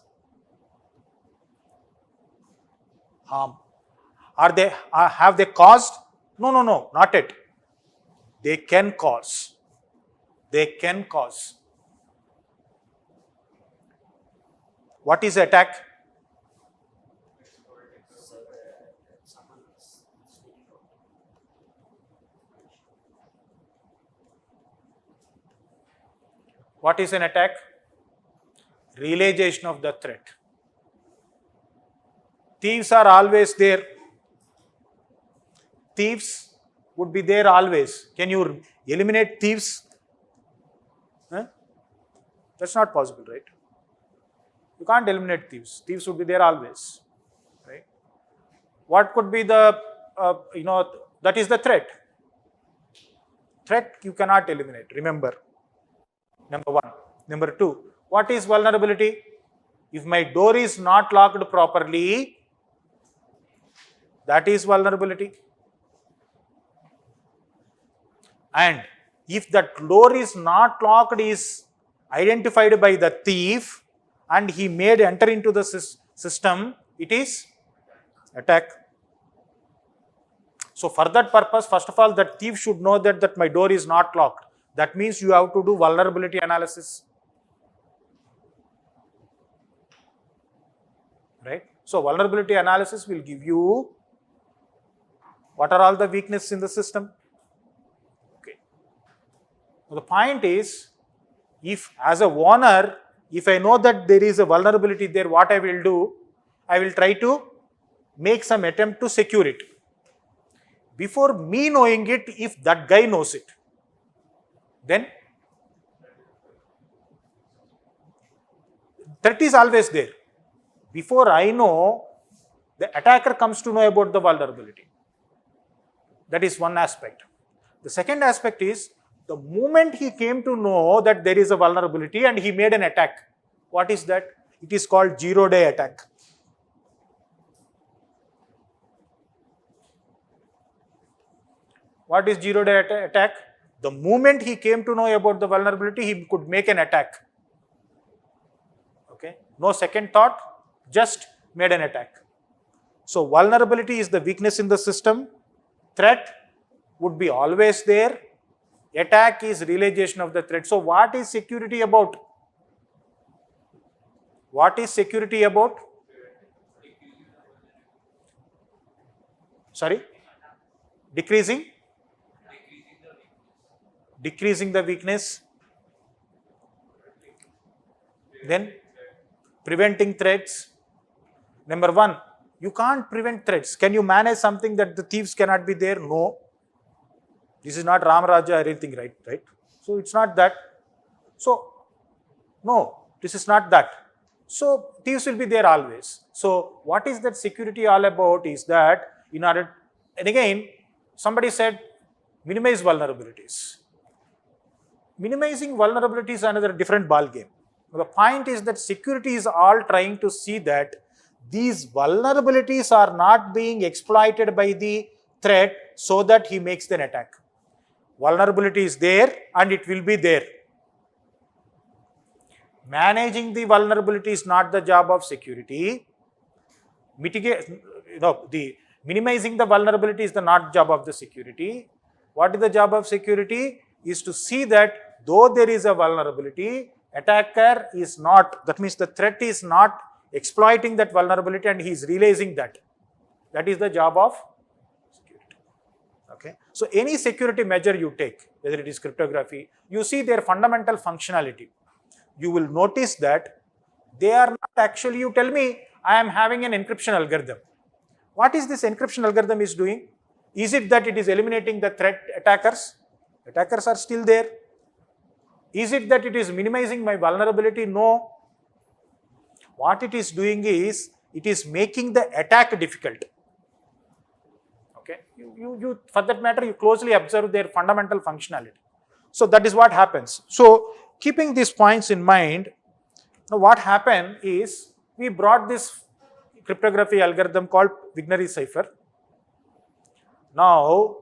harm. Have they caused? No, not yet. They can cause. What is attack? What is an attack? Realization of the threat. Thieves are always there. Thieves would be there always. Can you eliminate thieves? That's not possible, right? You can't eliminate thieves. Thieves would be there always, right? What could be the, that is the threat. Threat you cannot eliminate, remember. Number one. Number two, what is vulnerability? If my door is not locked properly, that is vulnerability. And if that door is not locked, is identified by the thief and he made enter into the system, it is attack. So for that purpose, first of all, that thief should know that my door is not locked. That means you have to do vulnerability analysis. Right? So vulnerability analysis will give you what are all the weaknesses in the system. Okay. Now the point is, if as a owner, if I know that there is a vulnerability there, what I will do? I will try to make some attempt to secure it. Before me knowing it, if that guy knows it, then threat is always there. Before I know, the attacker comes to know about the vulnerability. That is one aspect. The second aspect is, the moment he came to know that there is a vulnerability and he made an attack. What is that? It is called zero-day attack. What is zero-day attack? The moment he came to know about the vulnerability, he could make an attack. Okay? No second thought, just made an attack. So vulnerability is the weakness in the system. Threat would be always there. Attack is realization of the threat. So what is security about? What is security about? Sorry? Decreasing the weakness. Then preventing threats. Number one, you can't prevent threats. Can you manage something that the thieves cannot be there? No. This is not Ram Raja or anything, right? So it's not that. So, no, this is not that. So thieves will be there always. So what is that security all about is that in order, and again, somebody said minimize vulnerabilities. Minimizing vulnerabilities is another different ball game. The point is that security is all trying to see that these vulnerabilities are not being exploited by the threat so that he makes an attack. Vulnerability is there and it will be there. Managing the vulnerability is not the job of security. Minimizing the vulnerability is the not job of the security. What is the job of security? Is to see that though there is a vulnerability, attacker is not, that means the threat is not exploiting that vulnerability and he is realizing that. That is the job of security. Okay. So any security measure you take, whether it is cryptography, you see their fundamental functionality. You will notice that they are not actually, you tell me, I am having an encryption algorithm. What is this encryption algorithm is doing? Is it that it is eliminating the threat attackers? Attackers are still there. Is it that it is minimizing my vulnerability? No. What it is doing is, it is making the attack difficult. Okay. You for that matter, you closely observe their fundamental functionality. So that is what happens. So keeping these points in mind, now what happened is, we brought this cryptography algorithm called Vigneri cipher. Now,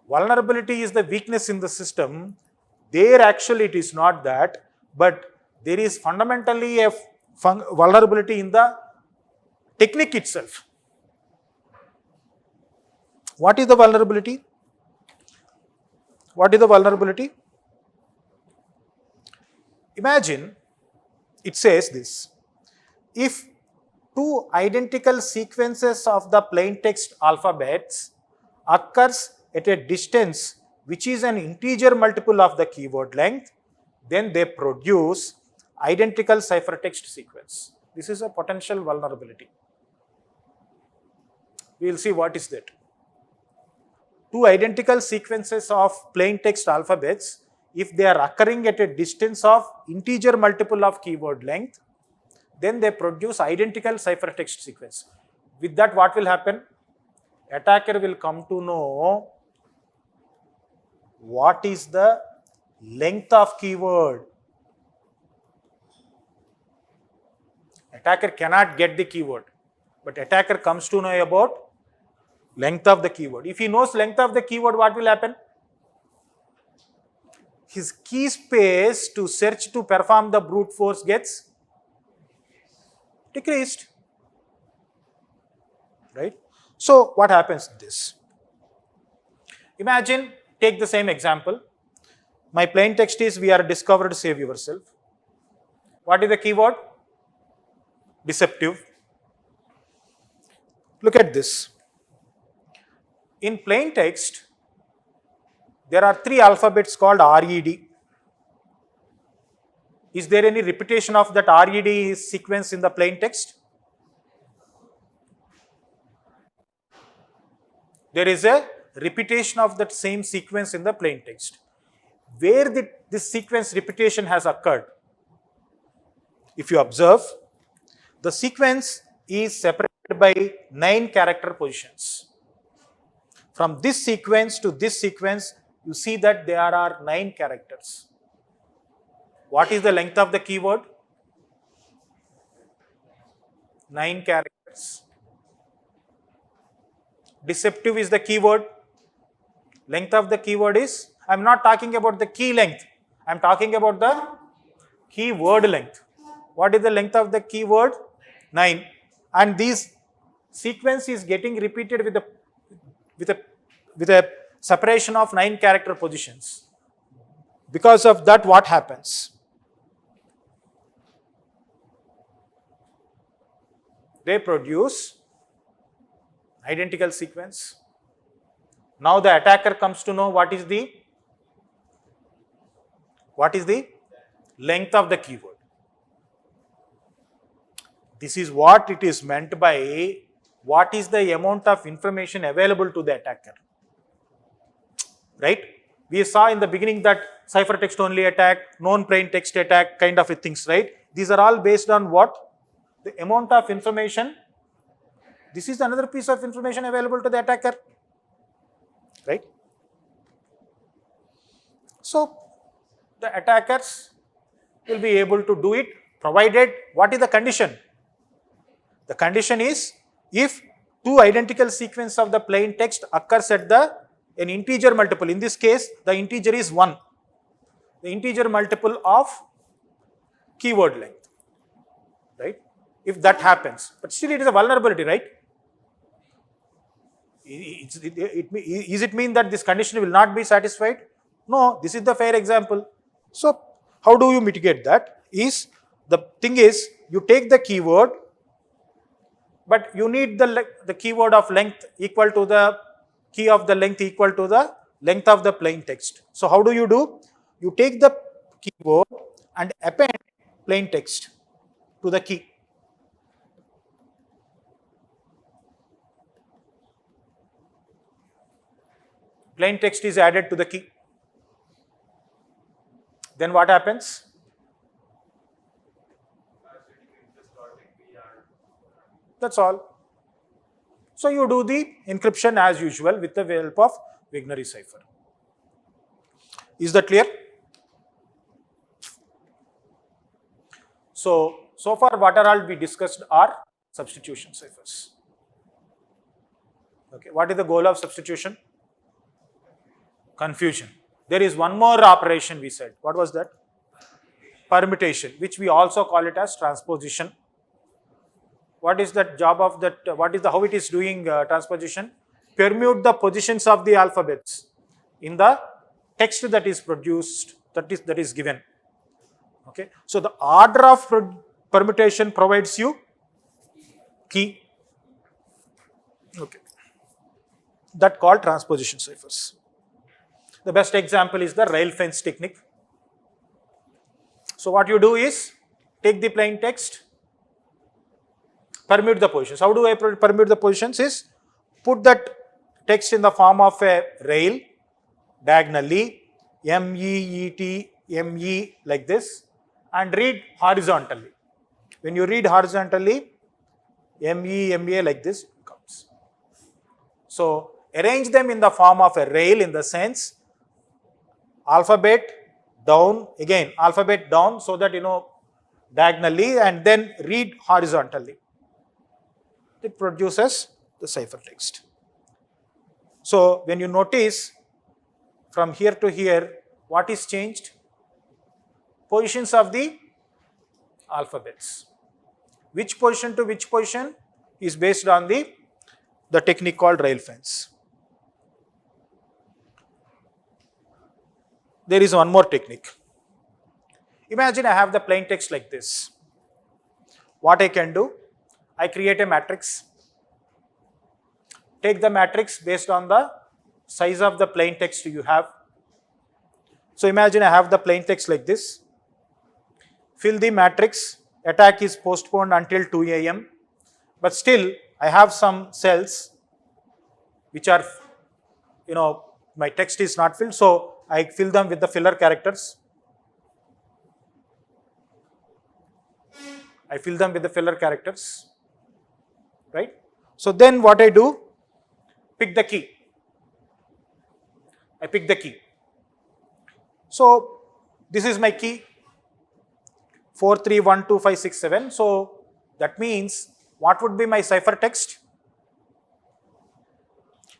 vulnerability is the weakness in the system. There actually it is not that, but there is fundamentally a vulnerability in the technique itself. What is the vulnerability? What is the vulnerability? Imagine it says this: if two identical sequences of the plain text alphabets occurs at a distance which is an integer multiple of the keyword length, then they produce identical ciphertext sequence. This is a potential vulnerability. We will see what is that. Two identical sequences of plain text alphabets, if they are occurring at a distance of integer multiple of keyword length, then they produce identical ciphertext sequence. With that, what will happen? Attacker will come to know what is the length of keyword. Attacker cannot get the keyword, but attacker comes to know about length of the keyword. If he knows length of the keyword, what will happen? His key space to search to perform the brute force gets decreased. Right? So what happens to this? Imagine, take the same example. My plain text is, we are discovered, save yourself. What is the keyword? Deceptive. Look at this. In plain text, there are three alphabets called RED. Is there any repetition of that RED sequence in the plain text? There is a repetition of that same sequence in the plain text. Where this sequence repetition has occurred, if you observe, the sequence is separated by 9 character positions. From this sequence to this sequence, you see that there are 9 characters. What is the length of the keyword? 9 characters. Deceptive is the keyword. Length of the keyword is, I am not talking about the key length, I am talking about the keyword length. What is the length of the keyword? 9. And this sequence is getting repeated with a separation of 9 character positions. Because of that, what happens? They produce identical sequence. Now the attacker comes to know what is the length of the keyword. This is what it is meant by what is the amount of information available to the attacker. Right? We saw in the beginning that ciphertext only attack, known plain text attack kind of things, right? These are all based on what? The amount of information. This is another piece of information available to the attacker. Right? So the attackers will be able to do it, provided, what is the condition? The condition is, if two identical sequences of the plain text occurs at an integer multiple, in this case the integer is 1, the integer multiple of keyword length, right? If that happens, but still it is a vulnerability, right? Is it mean that this condition will not be satisfied? No, this is the fair example. So how do you mitigate that? Is the thing is you take the keyword, but you need the keyword of length equal to the key of the length equal to the length of the plain text. So how do? You take the keyword and append plain text to the key. Plain text is added to the key. Then what happens? That's all. So you do the encryption as usual with the help of Vigneri cipher. Is that clear? So far what are all we discussed are substitution ciphers. Okay, what is the goal of substitution? Confusion. There is one more operation we said. What was that? Permutation, which we also call it as transposition. What is the job of that? How it is doing transposition? Permute the positions of the alphabets in the text that is produced, that is given. Okay. So the order of permutation provides you key. Okay. That called transposition ciphers. The best example is the rail fence technique. So what you do is take the plain text, permute the positions. How do I permute the positions? Is put that text in the form of a rail diagonally, MEET, like this, and read horizontally. When you read horizontally, MEA like this comes. So arrange them in the form of a rail in the sense alphabet down, again alphabet down, so that diagonally, and then read horizontally. It produces the cipher text. So when you notice from here to here, what is changed? Positions of the alphabets. Which position to which position is based on the technique called rail fence. There is one more technique. Imagine I have the plain text like this. What I can do? I create a matrix. Take the matrix based on the size of the plain text you have. So imagine I have the plain text like this. Fill the matrix. Attack is postponed until 2 AM. But still, I have some cells which are, my text is not filled. So I fill them with the filler characters. Right? So then what I do? Pick the key. I pick the key. So this is my key. 431257. So that means what would be my cipher text?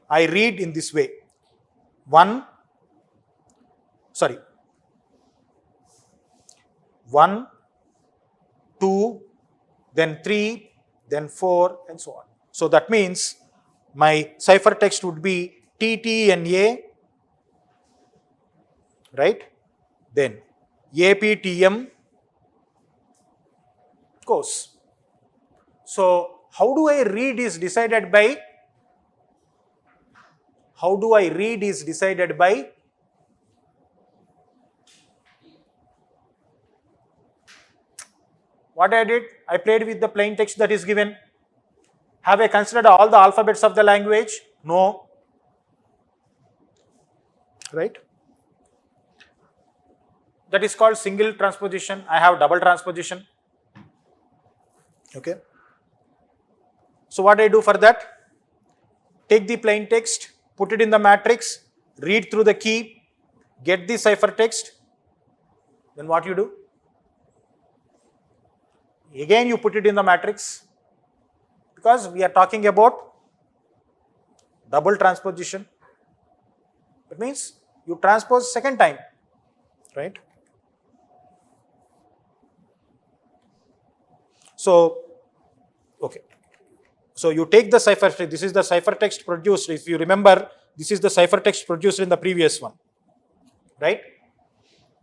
I read in this way. 1, 2, then 3, then 4, and so on. So that means my cipher text would be TTNA, right? Then APTM goes. So how do I read is decided by what I did? I played with the plain text that is given. Have I considered all the alphabets of the language? No. Right? That is called single transposition. I have double transposition. Okay. So what I do for that? Take the plain text, put it in the matrix, read through the key, get the cipher text. Then what you do? Again you put it in the matrix, because we are talking about double transposition. That means you transpose second time, right? So, okay. So you take the cipher text. This is the cipher text produced. If you remember, this is the cipher text produced in the previous one, right?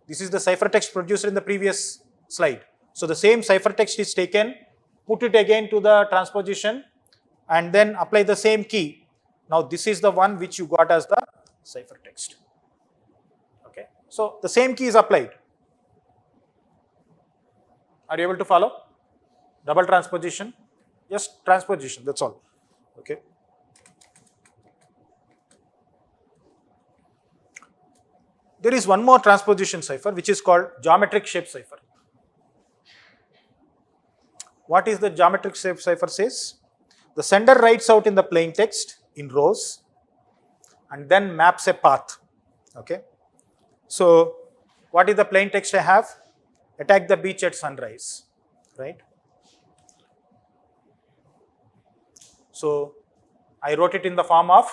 This is the ciphertext produced in the previous slide. So the same ciphertext is taken, put it again to the transposition, and then apply the same key. Now this is the one which you got as the ciphertext. Okay. So the same key is applied. Are you able to follow? Double transposition, just transposition, that's all. Okay. There is one more transposition cipher which is called geometric shape cipher. What is the geometric shape cipher says? The sender writes out in the plain text in rows and then maps a path. Okay. So what is the plain text I have? Attack the beach at sunrise, right? So I wrote it in the form of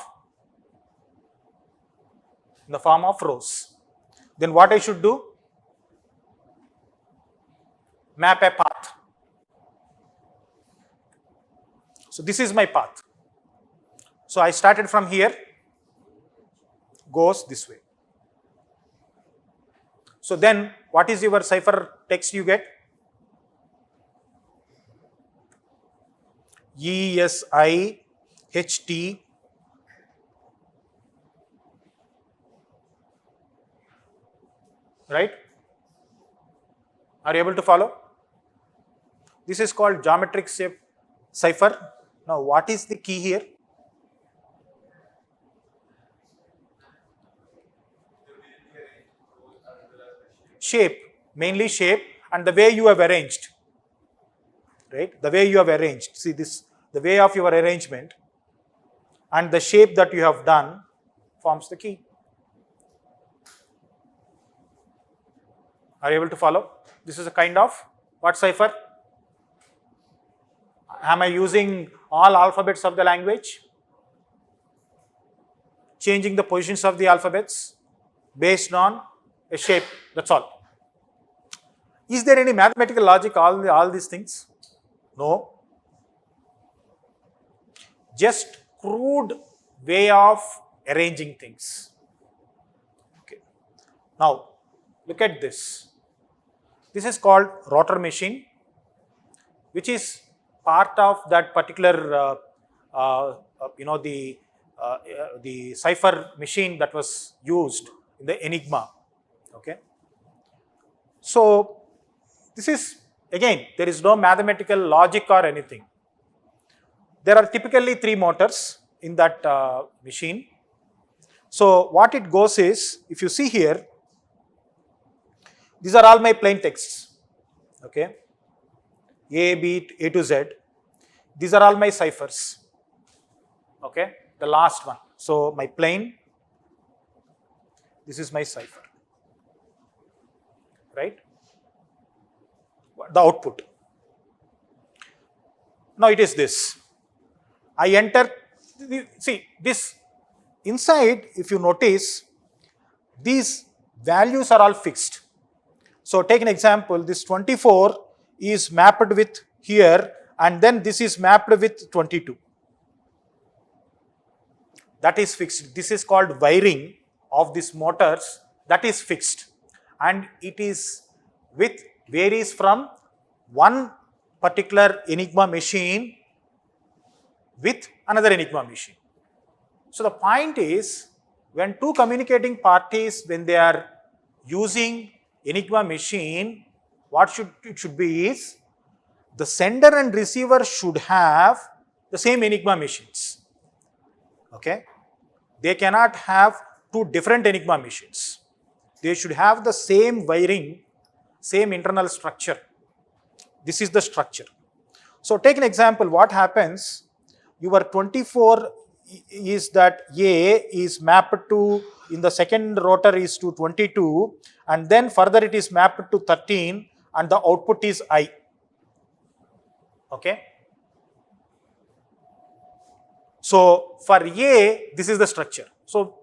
rows. Then what I should do? Map a path. So this is my path. So I started from here, goes this way. So then what is your cipher text you get? ESIHT right? Are you able to follow? This is called geometric shape cipher. Now what is the key here? Shape, mainly shape and the way you have arranged, right? The way you have arranged. See this, the way of your arrangement and the shape that you have done forms the key. Are you able to follow? This is a kind of what cipher? Am I using all alphabets of the language? Changing the positions of the alphabets based on a shape, that's all. Is there any mathematical logic all these things? No. Just crude way of arranging things. Okay. Now look at this. This is called rotor machine, which is part of that particular the cipher machine that was used in the Enigma. Okay. So this is, again, there is no mathematical logic or anything. There are typically 3 motors in that machine. So what it goes is, if you see here, these are all my plain texts, okay, A, B, A to Z. These are all my ciphers, okay, the last one. So my plain, this is my cipher, right, the output. Now it is this. I enter, see this inside, if you notice, these values are all fixed. So take an example, this 24 is mapped with here and then this is mapped with 22. That is fixed. This is called wiring of these motors, that is fixed. And it is varies from one particular Enigma machine with another Enigma machine. So the point is, when two communicating parties, when they are using Enigma machine, what it should be is, the sender and receiver should have the same Enigma machines. Okay? They cannot have two different Enigma machines. They should have the same wiring, same internal structure. This is the structure. So take an example, what happens, your 24 is that A is mapped to, in the second rotor is to 22 and then further it is mapped to 13 and the output is I. Okay. So for A, this is the structure. So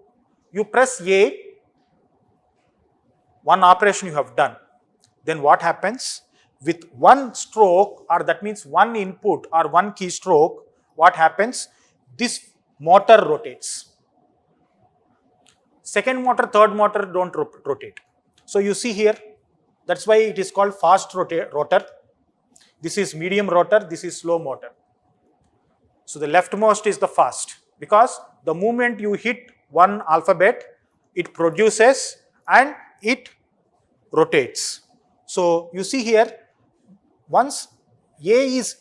you press A, one operation you have done. Then what happens? With one stroke, or that means one input or one keystroke, what happens? This motor rotates. Second motor, third motor don't rotate. So you see here, that's why it is called fast rotor. This is medium rotor, this is slow motor. So the leftmost is the fast, because the moment you hit one alphabet, it produces and it rotates. So you see here, once A is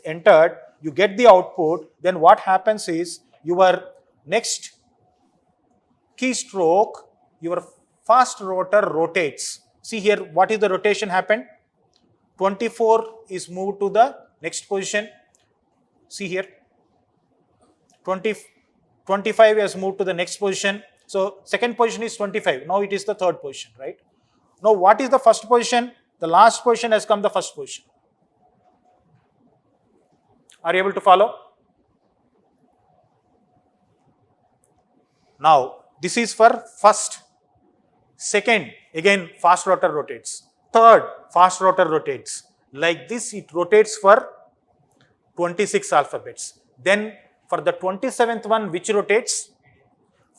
entered, you get the output, then what happens is your next keystroke, your fast rotor rotates. See here, what is the rotation happened? 24 is moved to the next position. See here, 25 has moved to the next position. So second position is 25. Now it is the third position, right? Now what is the first position? The last position has come the first position. Are you able to follow? Now this is for first. Second, again fast rotor rotates. Third, fast rotor rotates. Like this, it rotates for 26 alphabets. Then for the 27th one, which rotates?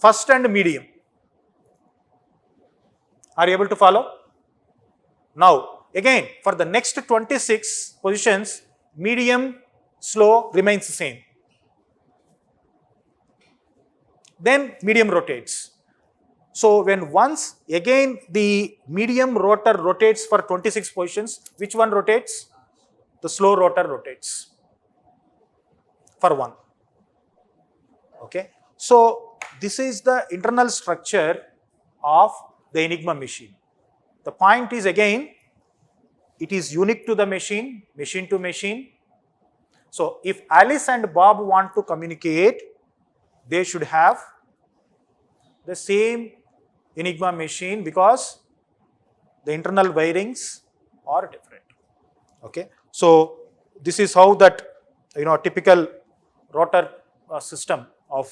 First and medium. Are you able to follow? Now, again, for the next 26 positions, medium, slow remains the same. Then medium rotates. So when once again the medium rotor rotates for 26 positions, which one rotates? The slow rotor rotates for 1. Okay. So this is the internal structure of the Enigma machine. The point is, again, it is unique to the machine, machine to machine. So if Alice and Bob want to communicate, they should have the same Enigma machine, because the internal wirings are different. Okay. So this is how that, typical rotor system of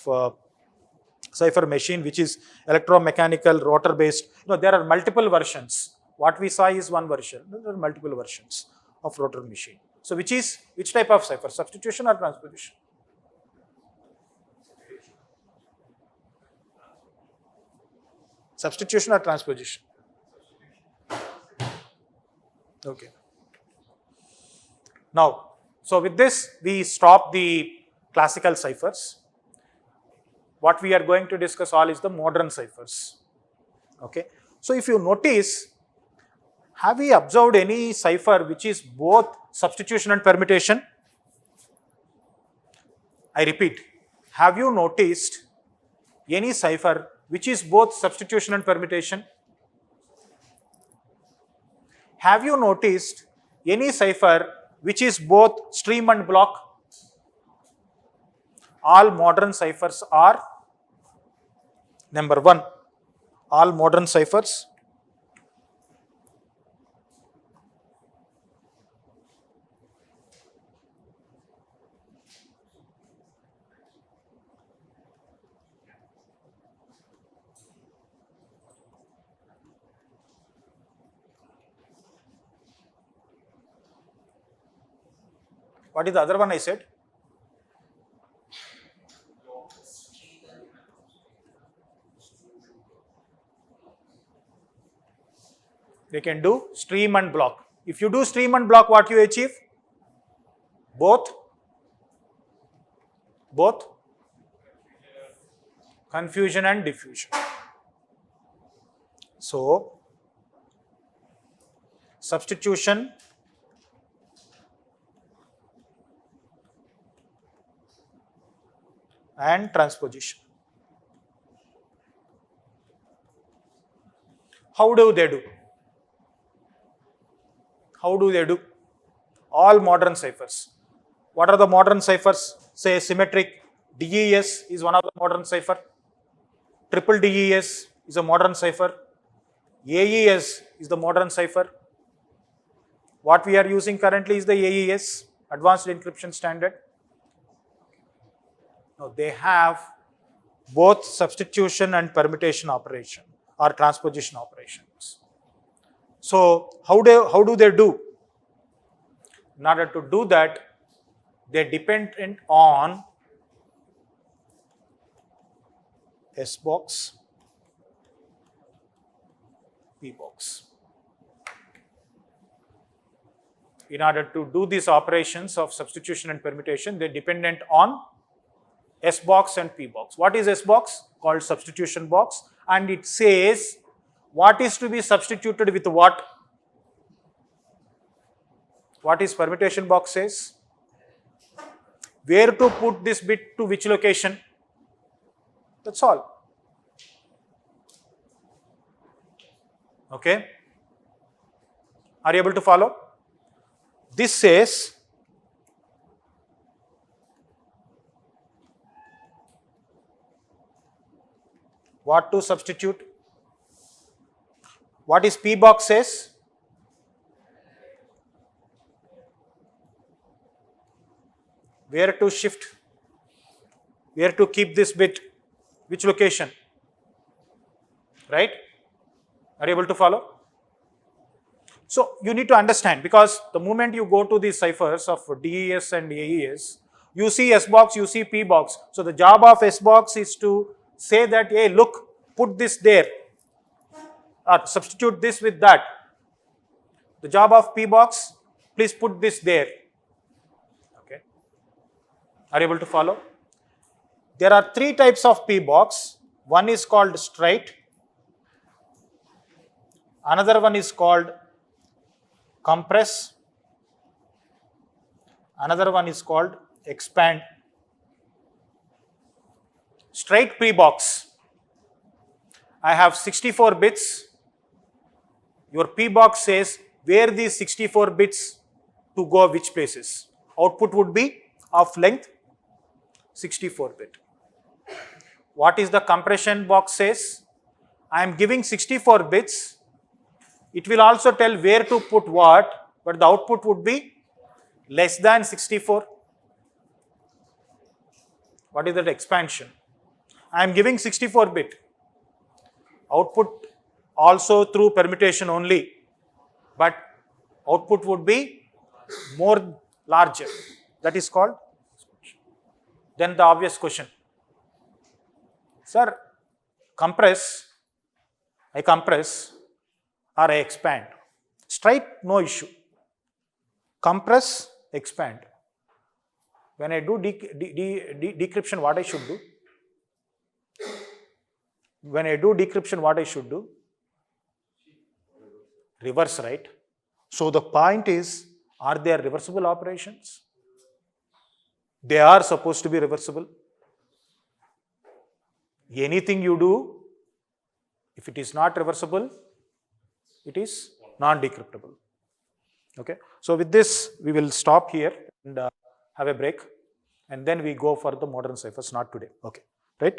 cipher machine, which is electromechanical rotor based. There are multiple versions. What we saw is one version. There are multiple versions of rotor machine. So which type of cipher? Substitution or transposition? Substitution or transposition? Okay. Now, so with this, we stop the classical ciphers. What we are going to discuss all is the modern ciphers. Okay. So if you notice, have we observed any cipher which is both substitution and permutation? I repeat, have you noticed any cipher which is both substitution and permutation? Have you noticed any cipher which is both stream and block? All modern ciphers are, number 1, all modern ciphers What is the other one I said? They can do stream and block. If you do stream and block, what you achieve? Both confusion and diffusion. So, substitution and transposition. How do they do? How do they do? All modern ciphers. What are the modern ciphers? Say symmetric, DES is one of the modern cipher. Triple DES is a modern cipher. AES is the modern cipher. What we are using currently is the AES, Advanced Encryption Standard. Now they have both substitution and permutation operation or transposition operations. So how do they do? In order to do that, they depend on S box P box. In order to do these operations of substitution and permutation, they're dependent on S box and P box. What is S box? Called substitution box, and it says what is to be substituted with what. What is permutation box says? Where to put this bit to which location. That's all. Okay? Are you able to follow? This says what to substitute. What is P box says? Where to shift, where to keep this bit, which location, right? Are you able to follow? So you need to understand, because the moment you go to the ciphers of DES and AES, you see S box, you see P box. So the job of S box is to say that, hey, look, put this there, or substitute this with that. The job of P box, please put this there. Are you able to follow? There are three types of P box. One is called straight. Another one is called compress. Another one is called expand. Straight P box. I have 64 bits. Your P box says where these 64 bits to go which places. Output would be of length 64 bit. What is the compression box says? I am giving 64 bits. It will also tell where to put what, but the output would be less than 64. What is that expansion? I am giving 64 bit. Output also through permutation only, but output would be more larger. That is called. Then the obvious question, sir, compress, I compress or I expand. Straight, no issue. Compress, expand. When I do decryption, what I should do? When I do decryption, what I should do? Reverse, right? So the point is, are there reversible operations? They are supposed to be reversible. Anything you do, if it is not reversible, it is non-decryptable. Okay. So with this, we will stop here and have a break, and then we go for the modern ciphers, not today. Okay. Right?